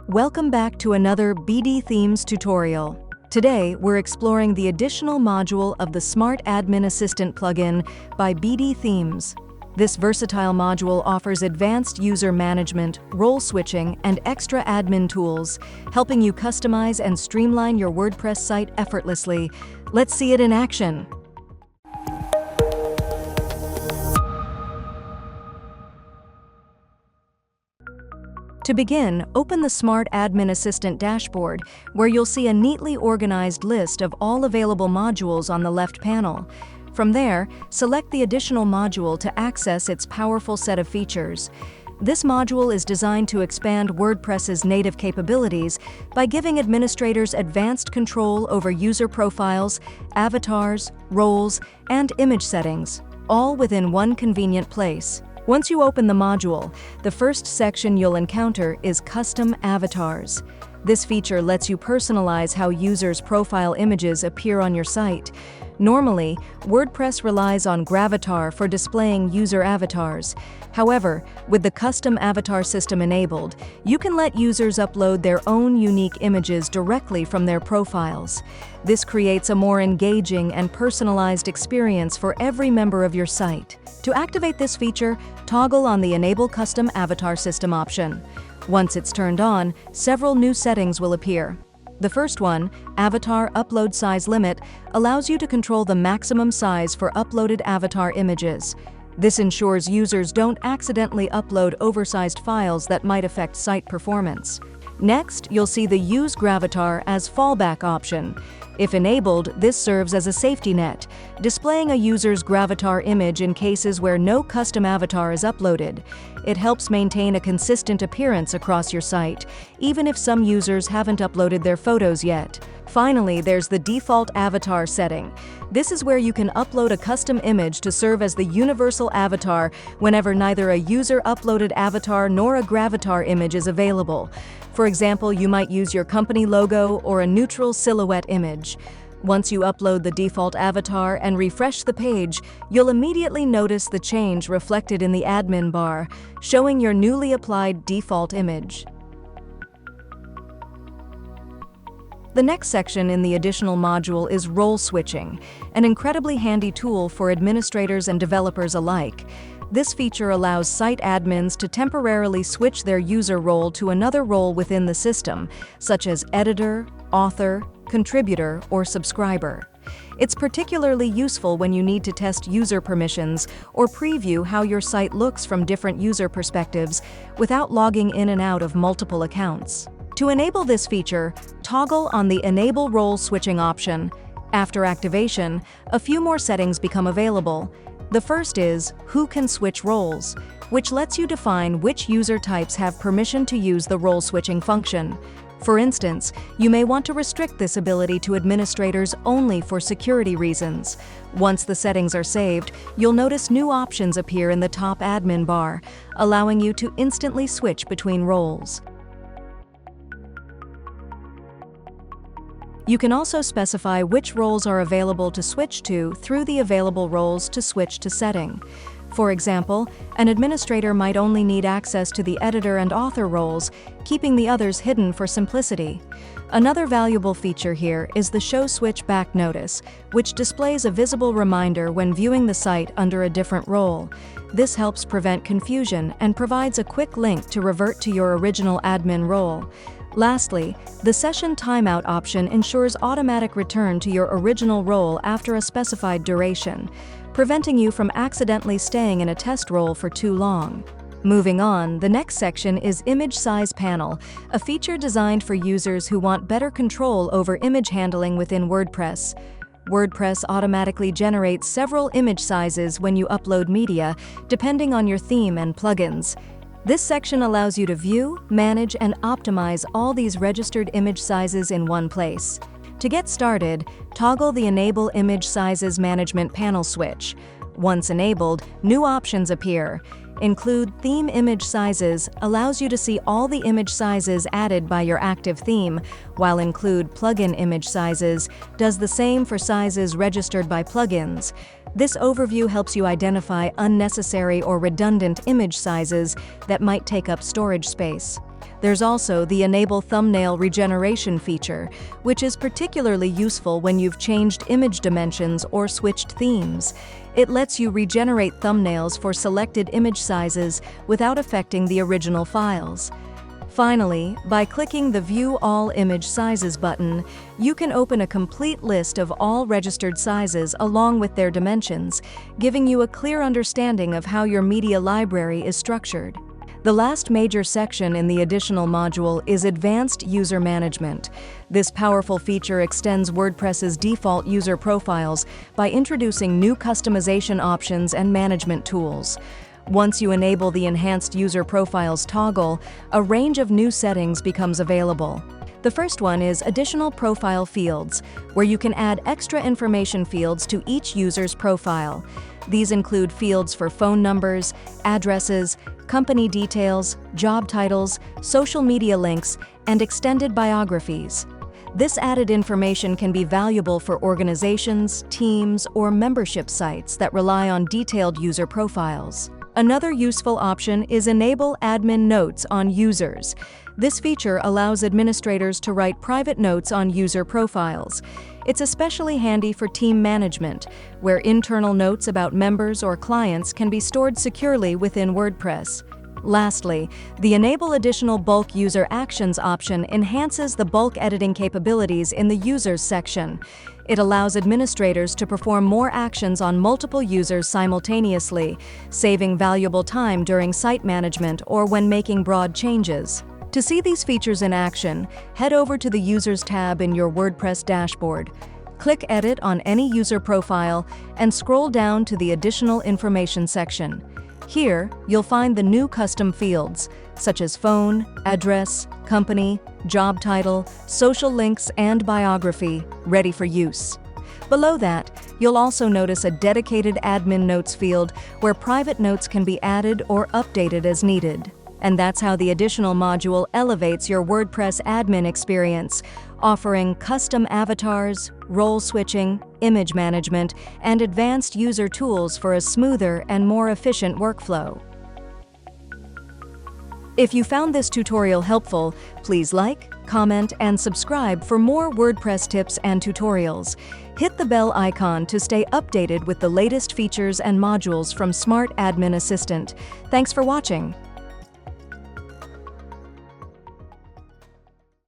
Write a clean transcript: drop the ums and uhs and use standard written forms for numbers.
Welcome back to another BdThemes tutorial. Today, we're exploring the additional module of the Smart Admin Assistant plugin by BdThemes. This versatile module offers advanced user management, role switching, and extra admin tools, helping you customize and streamline your WordPress site effortlessly. Let's see it in action. To begin, open the Smart Admin Assistant dashboard, where you'll see a neatly organized list of all available modules on the left panel. From there, select the additional module to access its powerful set of features. This module is designed to expand WordPress's native capabilities by giving administrators advanced control over user profiles, avatars, roles, and image settings, all within one convenient place. Once you open the module, the first section you'll encounter is Custom Avatars. This feature lets you personalize how users' profile images appear on your site. Normally, WordPress relies on Gravatar for displaying user avatars. However, with the custom avatar system enabled, you can let users upload their own unique images directly from their profiles. This creates a more engaging and personalized experience for every member of your site. To activate this feature, toggle on the Enable Custom Avatar System option. Once it's turned on, several new settings will appear. The first one, Avatar Upload Size Limit, allows you to control the maximum size for uploaded avatar images. This ensures users don't accidentally upload oversized files that might affect site performance. Next, you'll see the Use Gravatar as Fallback option. If enabled, this serves as a safety net, displaying a user's Gravatar image in cases where no custom avatar is uploaded. It helps maintain a consistent appearance across your site, even if some users haven't uploaded their photos yet. Finally, there's the Default Avatar setting. This is where you can upload a custom image to serve as the universal avatar whenever neither a user-uploaded avatar nor a Gravatar image is available. For example, you might use your company logo or a neutral silhouette image. Once you upload the default avatar and refresh the page, you'll immediately notice the change reflected in the admin bar, showing your newly applied default image. The next section in the additional module is role switching, an incredibly handy tool for administrators and developers alike. This feature allows site admins to temporarily switch their user role to another role within the system, such as editor, author, contributor, or subscriber. It's particularly useful when you need to test user permissions or preview how your site looks from different user perspectives without logging in and out of multiple accounts. To enable this feature, toggle on the Enable Role Switching option. After activation, a few more settings become available. The first is Who Can Switch Roles, which lets you define which user types have permission to use the role switching function. For instance, you may want to restrict this ability to administrators only for security reasons. Once the settings are saved, you'll notice new options appear in the top admin bar, allowing you to instantly switch between roles. You can also specify which roles are available to switch to through the Available Roles to Switch to setting. For example, an administrator might only need access to the editor and author roles, keeping the others hidden for simplicity. Another valuable feature here is the Show Switch Back notice, which displays a visible reminder when viewing the site under a different role. This helps prevent confusion and provides a quick link to revert to your original admin role. Lastly, the Session Timeout option ensures automatic return to your original role after a specified duration, preventing you from accidentally staying in a test role for too long. Moving on, the next section is Image Size Panel, a feature designed for users who want better control over image handling within WordPress. WordPress automatically generates several image sizes when you upload media, depending on your theme and plugins. This section allows you to view, manage, and optimize all these registered image sizes in one place. To get started, toggle the Enable Image Sizes Management panel switch. Once enabled, new options appear. Include Theme Image Sizes allows you to see all the image sizes added by your active theme, while Include Plugin Image Sizes does the same for sizes registered by plugins. This overview helps you identify unnecessary or redundant image sizes that might take up storage space. There's also the Enable Thumbnail Regeneration feature, which is particularly useful when you've changed image dimensions or switched themes. It lets you regenerate thumbnails for selected image sizes without affecting the original files. Finally, by clicking the View All Image Sizes button, you can open a complete list of all registered sizes along with their dimensions, giving you a clear understanding of how your media library is structured. The last major section in the additional module is Advanced User Management. This powerful feature extends WordPress's default user profiles by introducing new customization options and management tools. Once you enable the Enhanced User Profiles toggle, a range of new settings becomes available. The first one is Additional Profile Fields, where you can add extra information fields to each user's profile. These include fields for phone numbers, addresses, company details, job titles, social media links, and extended biographies. This added information can be valuable for organizations, teams, or membership sites that rely on detailed user profiles. Another useful option is Enable Admin Notes on Users. This feature allows administrators to write private notes on user profiles. It's especially handy for team management, where internal notes about members or clients can be stored securely within WordPress. Lastly, the Enable Additional Bulk User Actions option enhances the bulk editing capabilities in the Users section. It allows administrators to perform more actions on multiple users simultaneously, saving valuable time during site management or when making broad changes. To see these features in action, head over to the Users tab in your WordPress dashboard. Click Edit on any user profile and scroll down to the Additional Information section. Here, you'll find the new custom fields, such as phone, address, company, job title, social links, and biography, ready for use. Below that, you'll also notice a dedicated Admin Notes field where private notes can be added or updated as needed. And that's how the additional module elevates your WordPress admin experience, offering custom avatars, role switching, image management, and advanced user tools for a smoother and more efficient workflow. If you found this tutorial helpful, please like, comment, and subscribe for more WordPress tips and tutorials. Hit the bell icon to stay updated with the latest features and modules from Smart Admin Assistant. Thanks for watching.